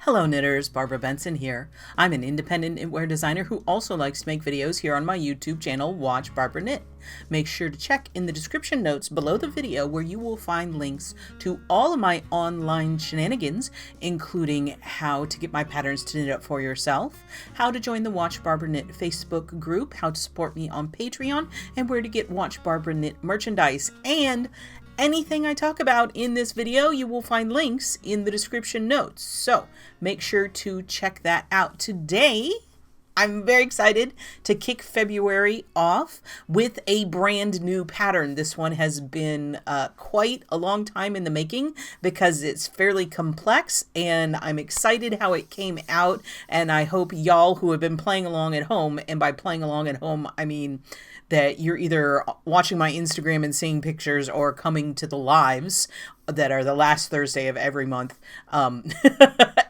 Hello knitters, Barbara Benson here. I'm an independent knitwear designer who also likes to make videos here on my YouTube channel, Watch Barbara Knit. Make sure to check in the description notes below the video where you will find links to all of my online shenanigans, including how to get my patterns to knit up for yourself, how to join the Watch Barbara Knit Facebook group, how to support me on Patreon, and where to get Watch Barbara Knit merchandise. And anything I talk about in this video, you will find links in the description notes. So make sure to check that out. Today, I'm very excited to kick February off with a brand new pattern. This one has been quite a long time in the making because it's fairly complex, and I'm excited how it came out. And I hope y'all who have been playing along at home, and by playing along at home, I mean that you're either watching my Instagram and seeing pictures or coming to the lives that are the last Thursday of every month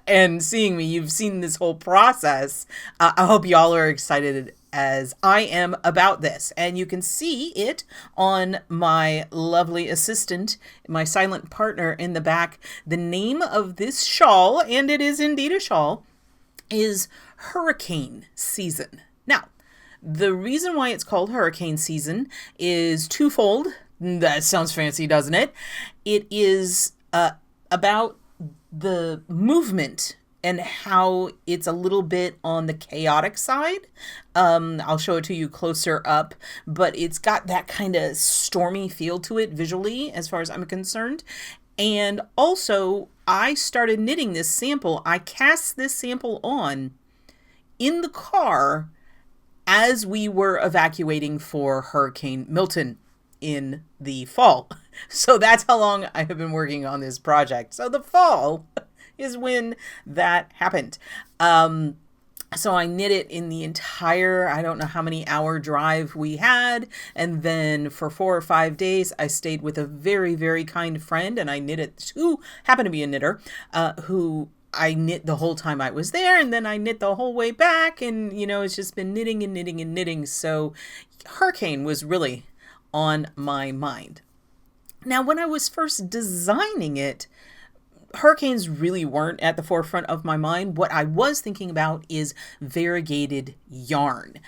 and seeing me. You've seen this whole process. I hope y'all are excited as I am about this. And you can see it on my lovely assistant, my silent partner in the back. The name of this shawl, and it is indeed a shawl, is Hurricane Season. Now, the reason why it's called Hurricane Season is twofold. That sounds fancy, doesn't it? It is about the movement and how it's a little bit on the chaotic side. I'll show it to you closer up, but it's got that kind of stormy feel to it visually, as far as I'm concerned. And also, I started knitting this sample. I cast this sample on in the car as we were evacuating for Hurricane Milton in the fall. So that's how long I have been working on this project. So the fall is when that happened. So I knit it in the entire, I don't know how many hour drive we had. And then for 4 or 5 days, I stayed with a very, very kind friend, and I knit it, who happened to be a knitter, who I knit the whole time I was there, and then I knit the whole way back, and you know, it's just been knitting and knitting and knitting. So Hurricane was really on my mind. Now, when I was first designing it, hurricanes really weren't at the forefront of my mind. What I was thinking about is variegated yarn.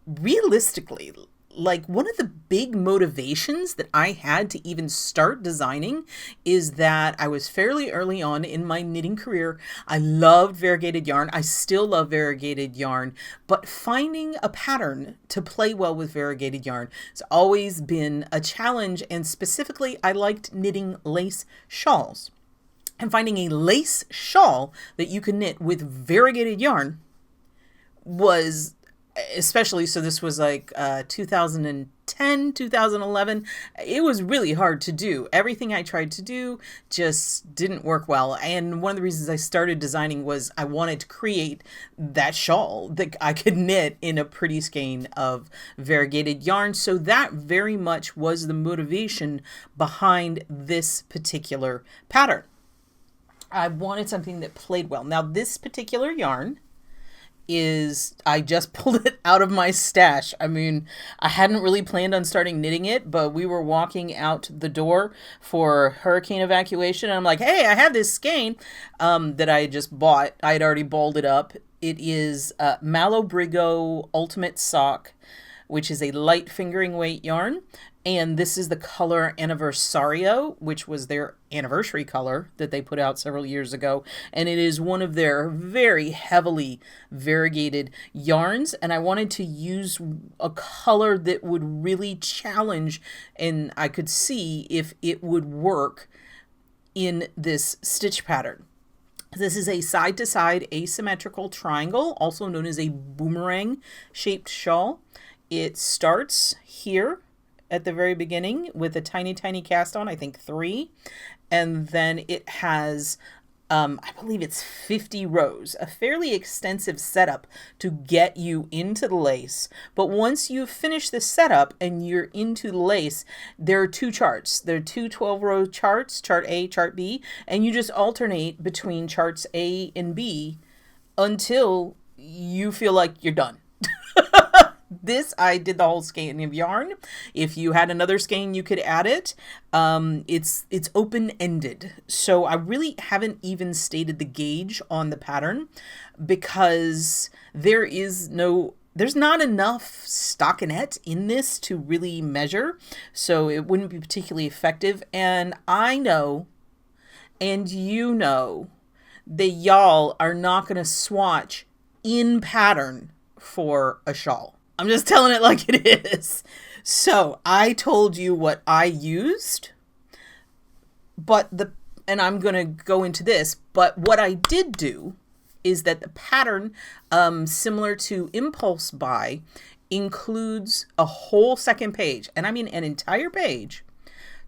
Realistically, like, one of the big motivations that I had to even start designing is that I was fairly early on in my knitting career. I loved variegated yarn. I still love variegated yarn, but finding a pattern to play well with variegated yarn has always been a challenge. And specifically, I liked knitting lace shawls. And finding a lace shawl that you can knit with variegated yarn was, especially, so this was like 2010, 2011, it was really hard to do. Everything I tried to do just didn't work well. And one of the reasons I started designing was I wanted to create that shawl that I could knit in a pretty skein of variegated yarn. So that very much was the motivation behind this particular pattern. I wanted something that played well. Now, this particular yarn is, I just pulled it out of my stash. I mean, I hadn't really planned on starting knitting it, but we were walking out the door for hurricane evacuation, and I'm like, hey, I have this skein that I just bought. I had already balled it up. It is Malabrigo Ultimate Sock, which is a light fingering weight yarn. And this is the color Anniversario, which was their anniversary color that they put out several years ago. And it is one of their very heavily variegated yarns. And I wanted to use a color that would really challenge, and I could see if it would work in this stitch pattern. This is a side-to-side asymmetrical triangle, also known as a boomerang shaped shawl. It starts here at the very beginning with a tiny, tiny cast on, I think 3. And then it has, I believe it's 50 rows, a fairly extensive setup to get you into the lace. But once you've finished the setup and you're into the lace, there are 2 charts. There are 2 12-row charts, chart A, chart B, and you just alternate between charts A and B until you feel like you're done. this, I did the whole skein of yarn. If you had another skein, you could add it. It's open-ended. So I really haven't even stated the gauge on the pattern because there's not enough stockinette in this to really measure. So it wouldn't be particularly effective. And I know, and you know, that y'all are not going to swatch in pattern for a shawl. I'm just telling it like it is. So I told you what I used, and I'm going to go into this, but what I did do is that the pattern, similar to Impulse Buy, includes a whole second page, and I mean an entire page,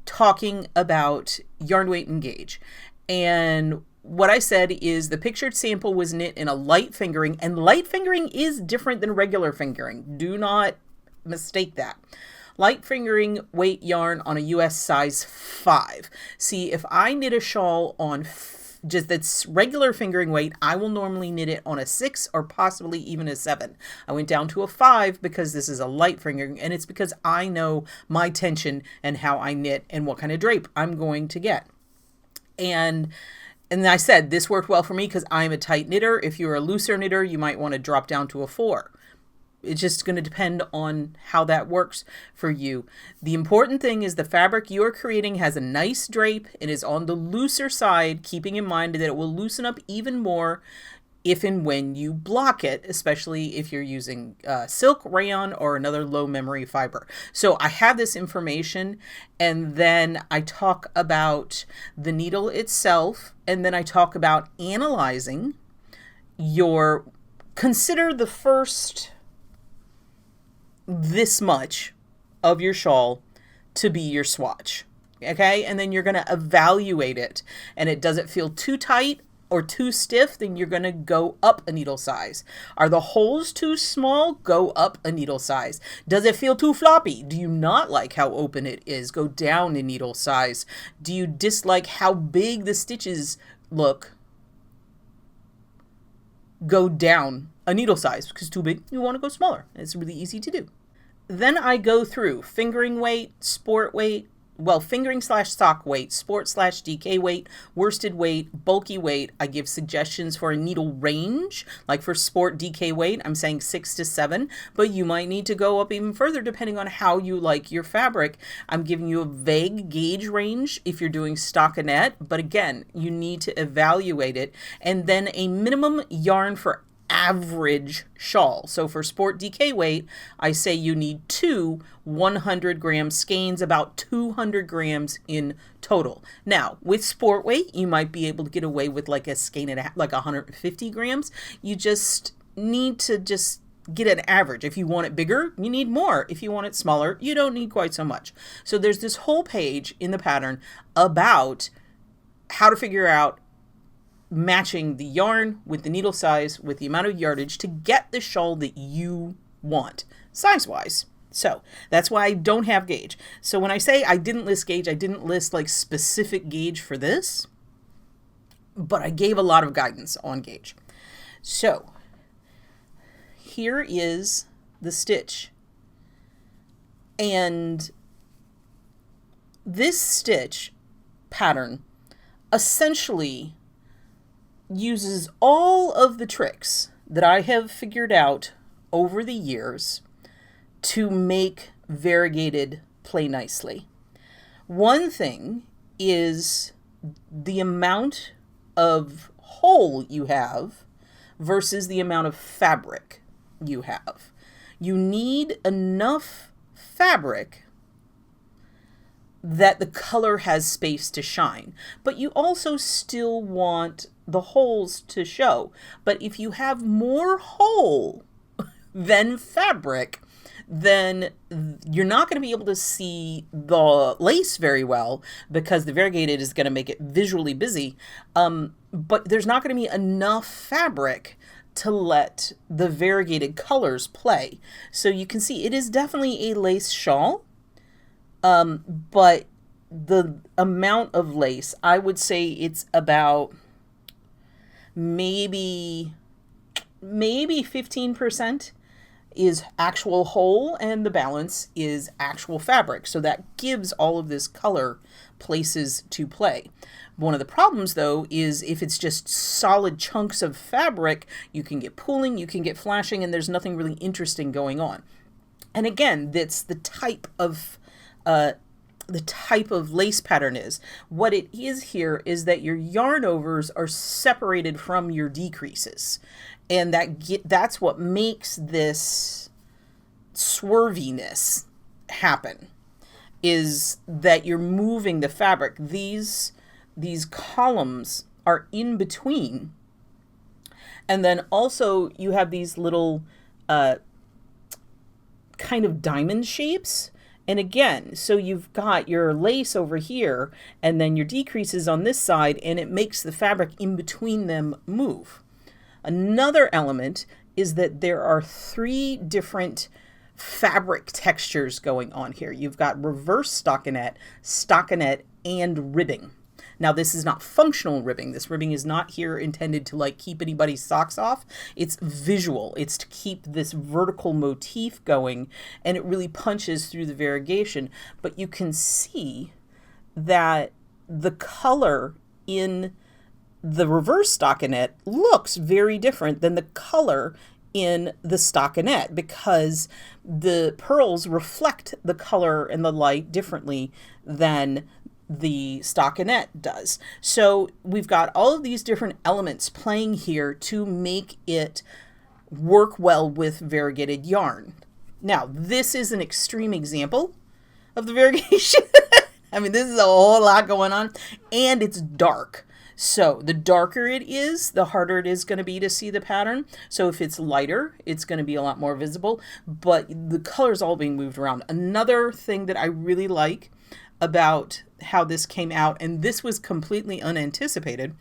talking about yarn weight and gauge. And what I said is the pictured sample was knit in a light fingering, and light fingering is different than regular fingering. Do not mistake that. Light fingering weight yarn on a US size 5. See, if I knit a shawl on just that's regular fingering weight, I will normally knit it on a 6 or possibly even a 7. I went down to a 5 because this is a light fingering, and it's because I know my tension and how I knit and what kind of drape I'm going to get. And I said this worked well for me because I'm a tight knitter. If you're a looser knitter, you might want to drop down to a 4. It's just going to depend on how that works for you. The important thing is the fabric you're creating has a nice drape and is on the looser side, keeping in mind that it will loosen up even more if and when you block it, especially if you're using silk, rayon, or another low memory fiber. So I have this information, and then I talk about the needle itself, and then I talk about analyzing consider the first this much of your shawl to be your swatch. Okay, and then you're going to evaluate it, and does it feel too tight or too stiff? Then you're going to go up a needle size. Are the holes too small? Go up a needle size. Does it feel too floppy? Do you not like how open it is? Go down a needle size. Do you dislike how big the stitches look? Go down a needle size, because too big, you want to go smaller. It's really easy to do. Then I go through fingering weight, sport weight, fingering / sock weight, sport / DK weight, worsted weight, bulky weight. I give suggestions for a needle range. Like for sport DK weight, I'm saying 6 to 7, but you might need to go up even further depending on how you like your fabric. I'm giving you a vague gauge range if you're doing stockinette, but again, you need to evaluate it. And then a minimum yarn for average shawl. So for sport DK weight, I say you need 2 100-gram skeins, about 200 grams in total. Now, with sport weight, you might be able to get away with like a skein and a half, like 150 grams. You just need to get an average. If you want it bigger, you need more. If you want it smaller, you don't need quite so much. So there's this whole page in the pattern about how to figure out matching the yarn with the needle size with the amount of yardage to get the shawl that you want size-wise. So that's why I don't have gauge. So when I say I didn't list gauge, I didn't list like specific gauge for this, but I gave a lot of guidance on gauge. So here is the stitch. And this stitch pattern essentially uses all of the tricks that I have figured out over the years to make variegated play nicely. One thing is the amount of hole you have versus the amount of fabric you have. You need enough fabric that the color has space to shine, but you also still want the holes to show. But if you have more hole than fabric, then you're not going to be able to see the lace very well because the variegated is going to make it visually busy. But there's not going to be enough fabric to let the variegated colors play. So you can see it is definitely a lace shawl. But the amount of lace, I would say it's about maybe 15%. is actual whole and the balance is actual fabric. So that gives all of this color places to play. One of the problems, though, is if it's just solid chunks of fabric, you can get pooling, you can get flashing, and there's nothing really interesting going on. And again, that's the type of lace pattern is. What it is here is that your yarn overs are separated from your decreases. And that's what makes this swerviness happen, is that you're moving the fabric. These columns are in between. And then also you have these little kind of diamond shapes. And again, so you've got your lace over here and then your decreases on this side, and it makes the fabric in between them move. Another element is that there are 3 different fabric textures going on here. You've got reverse stockinette, and ribbing. Now, this is not functional ribbing. This ribbing is not here intended to like keep anybody's socks off. It's visual. It's to keep this vertical motif going, and it really punches through the variegation. But you can see that the color in the reverse stockinette looks very different than the color in the stockinette, because the pearls reflect the color and the light differently than the stockinette does. So we've got all of these different elements playing here to make it work well with variegated yarn. Now, this is an extreme example of the variegation. I mean, this is a whole lot going on, and it's dark. So the darker it is, the harder it is going to be to see the pattern. So if it's lighter, it's going to be a lot more visible, but the color's all being moved around. Another thing that I really like about how this came out, and this was completely unanticipated,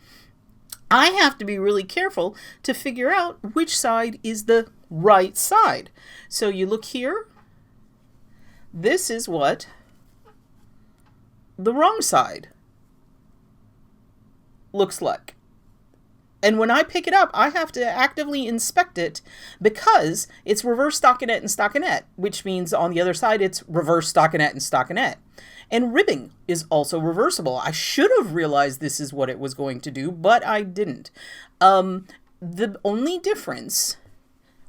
I have to be really careful to figure out which side is the right side. So you look here, this is what the wrong side looks like. And when I pick it up, I have to actively inspect it because it's reverse stockinette and stockinette, which means on the other side it's reverse stockinette and stockinette. And ribbing is also reversible. I should have realized this is what it was going to do, but I didn't. The only difference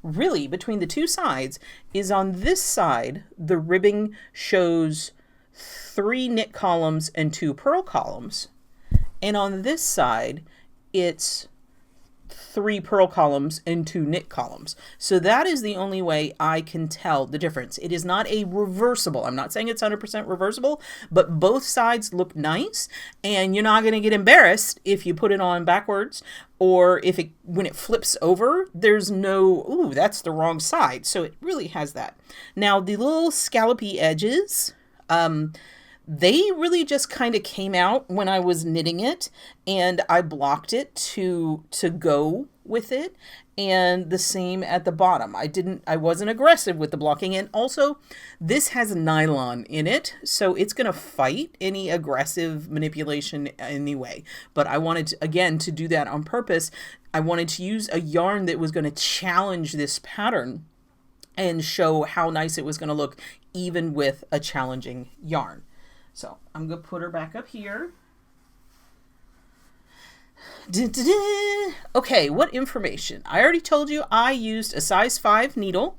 really between the two sides is on this side, the ribbing shows 3 knit columns and 2 purl columns. And on this side, it's 3 purl columns and 2 knit columns. So that is the only way I can tell the difference. It is not a reversible. I'm not saying it's 100% reversible, but both sides look nice, and you're not going to get embarrassed if you put it on backwards, or if when it flips over, there's no, ooh, that's the wrong side. So it really has that. Now, the little scallopy edges, they really just kind of came out when I was knitting it, and I blocked it to go with it. And the same at the bottom. I wasn't aggressive with the blocking. And also this has nylon in it, so it's going to fight any aggressive manipulation anyway. But I wanted to, again, to do that on purpose. I wanted to use a yarn that was going to challenge this pattern and show how nice it was going to look even with a challenging yarn. So I'm going to put her back up here. Okay, what information? I already told you I used a size 5 needle.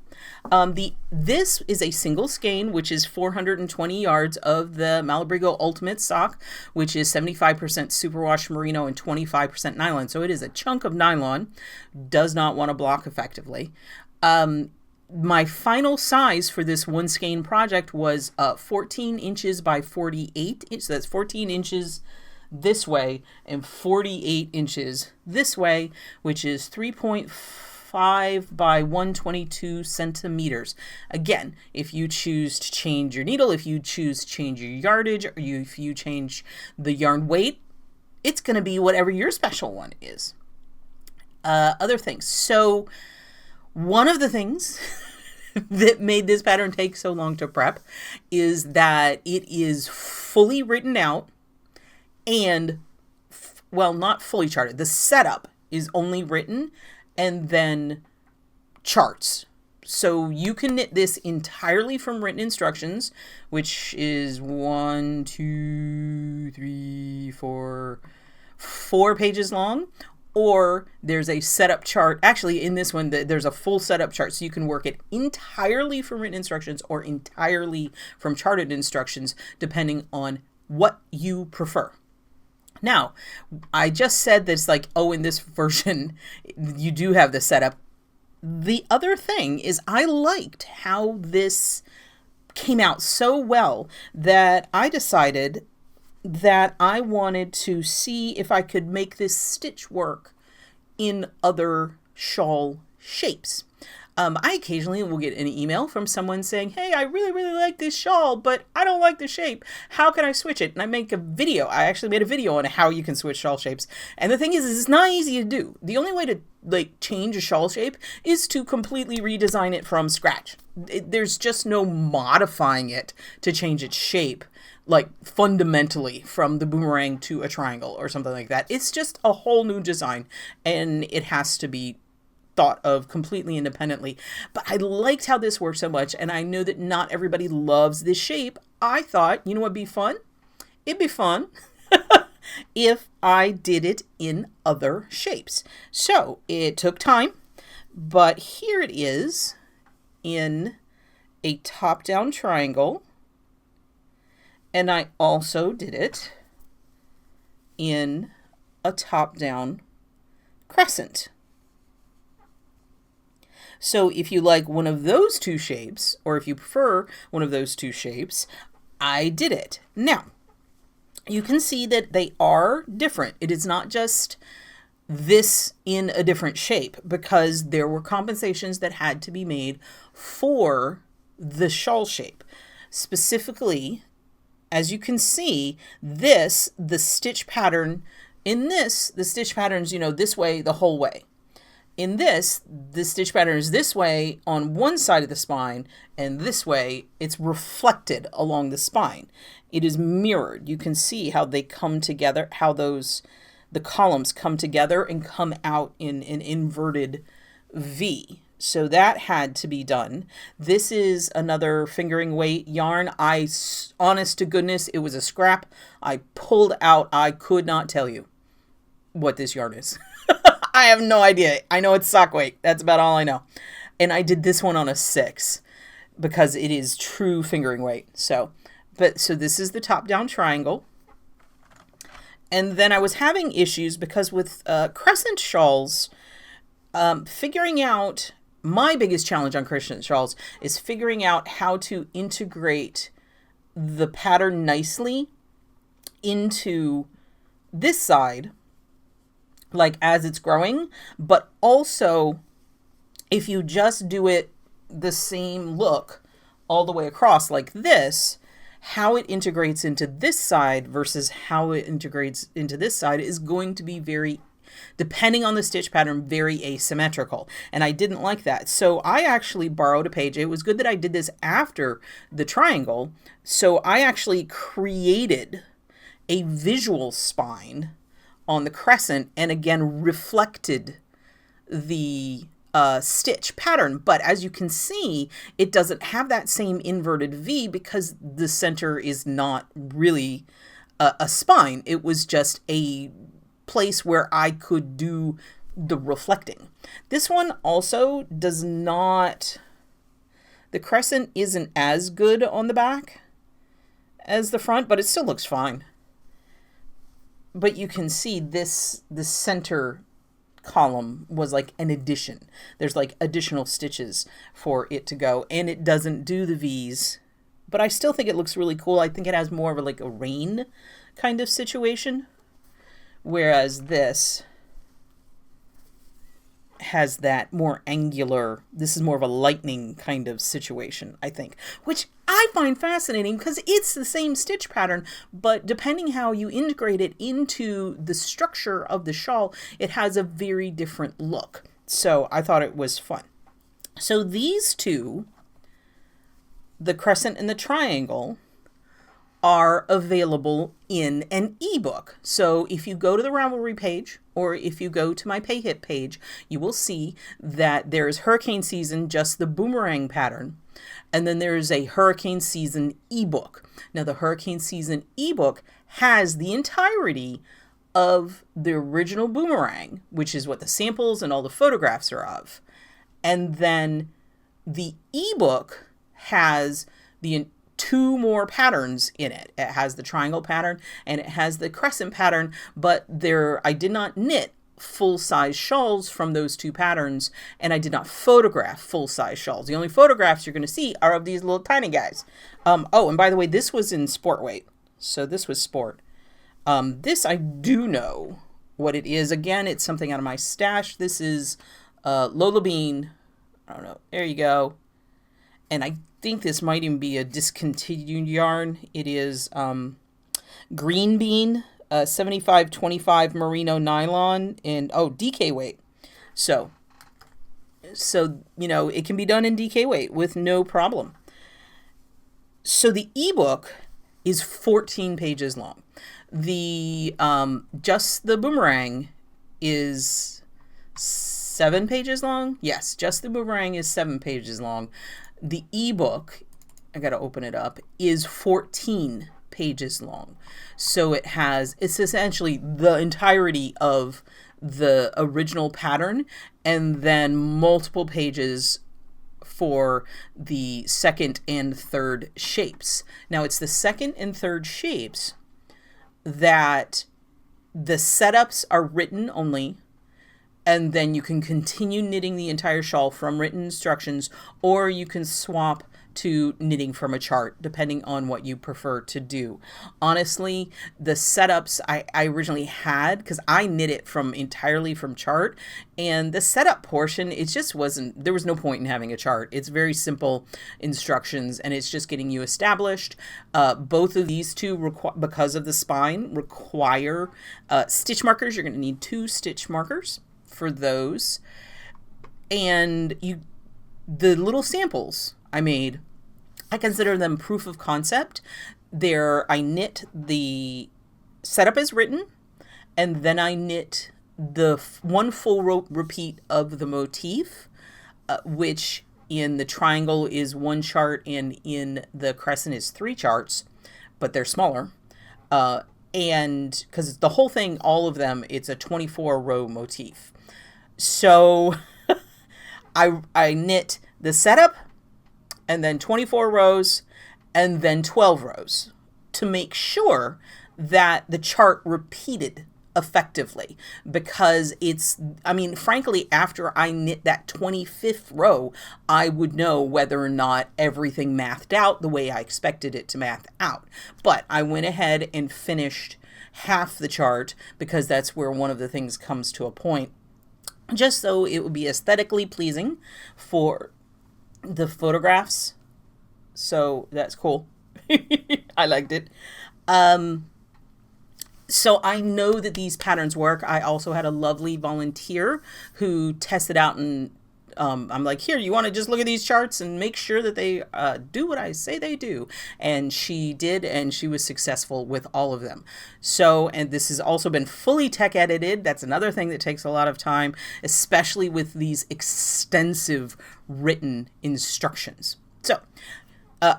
This is a single skein, which is 420 yards of the Malabrigo Ultimate sock, which is 75% superwash merino and 25% nylon. So it is a chunk of nylon. Does not want to block effectively. My final size for this one skein project was 14 inches by 48 inches. So that's 14 inches this way and 48 inches this way, which is 3.5 by 122 centimeters. Again, if you choose to change your needle, if you choose to change your yardage, or if you change the yarn weight, it's going to be whatever your special one is. Other things. So one of the things that made this pattern take so long to prep is that it is fully written out and, well, not fully charted. The setup is only written and then charts. So you can knit this entirely from written instructions, which is 1, 2, 3, 4, 4 pages long, or there's a setup chart. Actually, in this one, there's a full setup chart, so you can work it entirely from written instructions or entirely from charted instructions, depending on what you prefer. Now, I just said this like, oh, in this version, you do have the setup. The other thing is I liked how this came out so well that I decided that I wanted to see if I could make this stitch work in other shawl shapes. I occasionally will get an email from someone saying, hey, I really, really like this shawl, but I don't like the shape. How can I switch it? And I make a video. I actually made a video on how you can switch shawl shapes. And the thing is it's not easy to do. The only way to like change a shawl shape is to completely redesign it from scratch. There's just no modifying it to change its shape, like fundamentally from the boomerang to a triangle or something like that. It's just a whole new design, and it has to be thought of completely independently. But I liked how this worked so much, and I know that not everybody loves this shape. I thought, you know what'd be fun? It'd be fun if I did it in other shapes. So it took time, but here it is in a top-down triangle, and I also did it in a top-down crescent. So if you like one of those two shapes, or if you prefer one of those two shapes, I did it. Now, you can see that they are different. It is not just this in a different shape, because there were compensations that had to be made for the shawl shape. Specifically, as you can see, the stitch pattern in this, the stitch pattern's, this way the whole way. In this, the stitch pattern is this way on one side of the spine, and this way it's reflected along the spine. It is mirrored. You can see how they come together, how the columns come together and come out in an inverted V. So that had to be done. This is another fingering weight yarn. Honest to goodness, it was a scrap I pulled out. I could not tell you what this yarn is. I have no idea. I know it's sock weight. That's about all I know. And I did this one on a 6 because it is true fingering weight. So this is the top-down triangle. And then I was having issues because with crescent shawls, figuring out, my biggest challenge on crescent shawls is figuring out how to integrate the pattern nicely into this side, like as it's growing, but also if you just do it the same look all the way across like this, how it integrates into this side versus how it integrates into this side is going to be very, depending on the stitch pattern, very asymmetrical. And I didn't like that. So I actually borrowed a page. It was good that I did this after the triangle. So I actually created a visual spine on the crescent, and again reflected the stitch pattern. But as you can see, it doesn't have that same inverted V because the center is not really a spine. It was just a place where I could do the reflecting. This one also does not, the crescent isn't as good on the back as the front, but it still looks fine. But you can see the center column was like an addition. There's like additional stitches for it to go, and it doesn't do the V's, but I still think it looks really cool. I think it has more of like a rain kind of situation, whereas this has that more angular, this is more of a lightning kind of situation, I think, which I find fascinating because it's the same stitch pattern, but depending how you integrate it into the structure of the shawl, it has a very different look. So I thought it was fun. So these two, the crescent and the triangle, are available in an ebook. So if you go to the Ravelry page, or if you go to my PayHip page, you will see that there's Hurricane Season, just the boomerang pattern. And then there's a Hurricane Season ebook. Now the Hurricane Season ebook has the entirety of the original boomerang, which is what the samples and all the photographs are of. And then the ebook has the two more patterns in it. It has the triangle pattern and it has the crescent pattern, but I did not knit full-size shawls from those two patterns, and I did not photograph full-size shawls. The only photographs you're going to see are of these little tiny guys. Oh, and by the way, this was in sport weight. So this was sport. This I do know what it is. Again, it's something out of my stash. This is Lola Bean. I don't know. There you go. And I think this might even be a discontinued yarn. It is Green Bean, 75-25 merino nylon, and DK weight. So you know, it can be done in DK weight with no problem. So the ebook is 14 pages long. The just the boomerang is 7 pages long. Yes, just the boomerang is 7 pages long. The ebook, I got to open it up, is 14 pages long. So it's essentially the entirety of the original pattern and then multiple pages for the second and third shapes. Now it's the second and third shapes that the setups are written only, and then you can continue knitting the entire shawl from written instructions, or you can swap to knitting from a chart, depending on what you prefer to do. Honestly, the setups I originally had, because I knit it entirely from chart, and the setup portion, it just wasn't, there was no point in having a chart. It's very simple instructions, and it's just getting you established. Both of these two, because of the spine, require stitch markers. You're going to need 2 stitch markers for those. And the little samples I made, I consider them proof of concept. I knit the setup as written, and then I knit the one full row repeat of the motif, which in the triangle is 1 chart and in the crescent is 3 charts, but they're smaller. And because the whole thing, all of them, it's a 24 row motif. So I knit the setup, and then 24 rows, and then 12 rows to make sure that the chart repeated effectively, because frankly, after I knit that 25th row, I would know whether or not everything mathed out the way I expected it to math out. But I went ahead and finished half the chart, because that's where one of the things comes to a point, just so it would be aesthetically pleasing for the photographs. So that's cool. I liked it. So I know that these patterns work. I also had a lovely volunteer who tested out, and I'm like, here, you want to just look at these charts and make sure that they do what I say they do. And she did, and she was successful with all of them. So, and this has also been fully tech edited. That's another thing that takes a lot of time, especially with these extensive written instructions. So,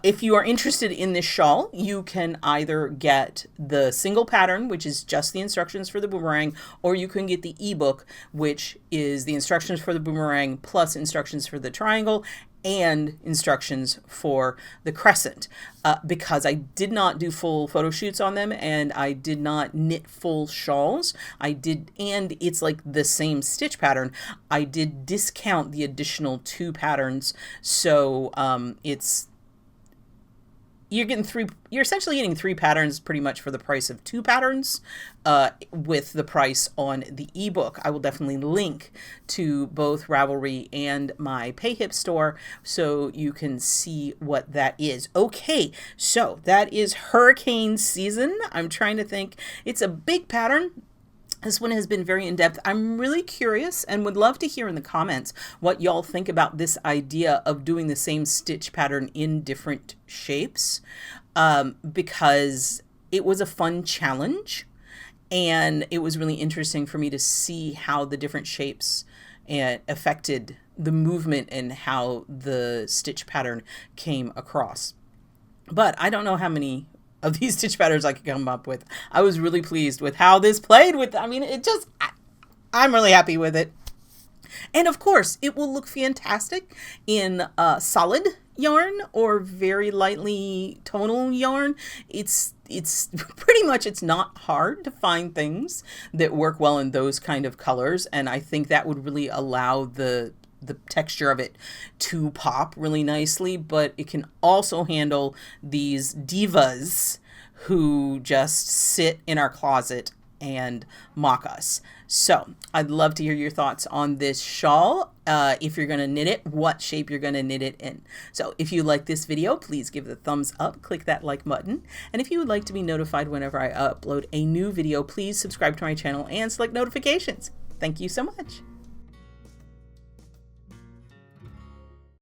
if you are interested in this shawl, you can either get the single pattern, which is just the instructions for the boomerang, or you can get the ebook, which is the instructions for the boomerang plus instructions for the triangle and instructions for the crescent. Because I did not do full photo shoots on them, and I did not knit full shawls, and it's like the same stitch pattern, I did discount the additional 2 patterns. So you're essentially getting 3 patterns pretty much for the price of 2 patterns, with the price on the ebook. I will definitely link to both Ravelry and my PayHip store so you can see what that is. Okay, so that is Hurricane Season. I'm trying to think. It's a big pattern. This one has been very in-depth. I'm really curious and would love to hear in the comments what y'all think about this idea of doing the same stitch pattern in different shapes, because it was a fun challenge and it was really interesting for me to see how the different shapes affected the movement and how the stitch pattern came across. But I don't know how many of these stitch patterns I could come up with. I was really pleased with how this played with. I mean, I'm really happy with it. And of course, it will look fantastic in solid yarn or very lightly tonal yarn. It's pretty much, it's not hard to find things that work well in those kind of colors. And I think that would really allow the texture of it to pop really nicely, but it can also handle these divas who just sit in our closet and mock us. So I'd love to hear your thoughts on this shawl. If you're going to knit it, what shape you're going to knit it in. So if you like this video, please give it a thumbs up, click that like button. And if you would like to be notified whenever I upload a new video, please subscribe to my channel and select notifications. Thank you so much.